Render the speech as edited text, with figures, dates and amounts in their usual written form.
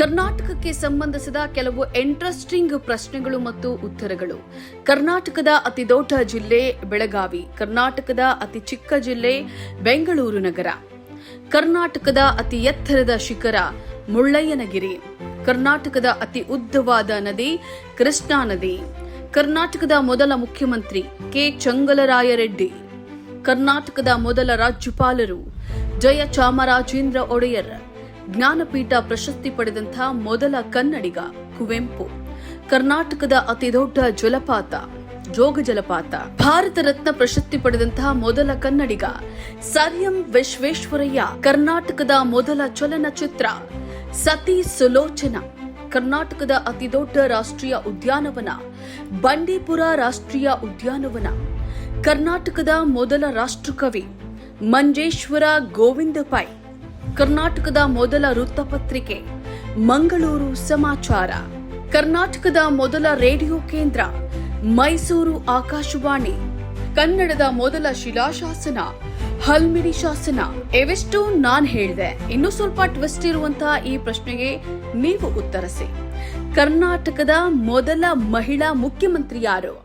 ಕರ್ನಾಟಕಕ್ಕೆ ಸಂಬಂಧಿಸಿದ ಕೆಲವು ಇಂಟ್ರೆಸ್ಟಿಂಗ್ ಪ್ರಶ್ನೆಗಳು ಮತ್ತು ಉತ್ತರಗಳು. ಕರ್ನಾಟಕದ ಅತಿ ದೊಡ್ಡ ಜಿಲ್ಲೆ ಬೆಳಗಾವಿ, ಕರ್ನಾಟಕದ ಅತಿ ಚಿಕ್ಕ ಜಿಲ್ಲೆ ಬೆಂಗಳೂರು ನಗರ, ಕರ್ನಾಟಕದ ಅತಿ ಎತ್ತರದ ಶಿಖರ ಮುಳ್ಳಯ್ಯನಗಿರಿ, ಕರ್ನಾಟಕದ ಅತಿ ಉದ್ದವಾದ ನದಿ ಕೃಷ್ಣಾ ನದಿ, ಕರ್ನಾಟಕದ ಮೊದಲ ಮುಖ್ಯಮಂತ್ರಿ ಕೆ ಚಂಗಲರಾಯರೆಡ್ಡಿ, ಕರ್ನಾಟಕದ ಮೊದಲ ರಾಜ್ಯಪಾಲರು ಜಯಚಾಮರಾಜೇಂದ್ರ ಒಡೆಯರ್, ಜ್ಞಾನಪೀಠ ಪ್ರಶಸ್ತಿ ಪಡೆದಂತಹ ಮೊದಲ ಕನ್ನಡಿಗ ಕುವೆಂಪು, ಕರ್ನಾಟಕದ ಅತಿದೊಡ್ಡ ಜಲಪಾತ ಜೋಗ ಜಲಪಾತ, ಭಾರತ ರತ್ನ ಪ್ರಶಸ್ತಿ ಪಡೆದಂತಹ ಮೊದಲ ಕನ್ನಡಿಗ ಸರ್ ಎಂ ವಿಶ್ವೇಶ್ವರಯ್ಯ, ಕರ್ನಾಟಕದ ಮೊದಲ ಚಲನಚಿತ್ರ ಸತಿ ಸುಲೋಚನಾ, ಕರ್ನಾಟಕದ ಅತಿದೊಡ್ಡ ರಾಷ್ಟ್ರೀಯ ಉದ್ಯಾನವನ ಬಂಡೀಪುರ ರಾಷ್ಟ್ರೀಯ ಉದ್ಯಾನವನ, ಕರ್ನಾಟಕದ ಮೊದಲ ರಾಷ್ಟ್ರಕವಿ ಮಂಜೇಶ್ವರ ಗೋವಿಂದ ಪೈ, ಕರ್ನಾಟಕದ ಮೊದಲ ವೃತ್ತಪತ್ರಿಕೆ ಮಂಗಳೂರು ಸಮಾಚಾರ, ಕರ್ನಾಟಕದ ಮೊದಲ ರೇಡಿಯೋ ಕೇಂದ್ರ ಮೈಸೂರು ಆಕಾಶವಾಣಿ, ಕನ್ನಡದ ಮೊದಲ ಶಿಲಾಶಾಸನ ಹಲ್ಮಿಡಿ ಶಾಸನ. ಇವೆಷ್ಟು ನಾನ್ ಹೇಳಿದೆ. ಇನ್ನೂ ಸ್ವಲ್ಪ ಟ್ವಿಸ್ಟ್ ಇರುವಂತಹ ಈ ಪ್ರಶ್ನೆಗೆ ನೀವು ಉತ್ತರಿಸಿ. ಕರ್ನಾಟಕದ ಮೊದಲ ಮಹಿಳಾ ಮುಖ್ಯಮಂತ್ರಿ ಯಾರು?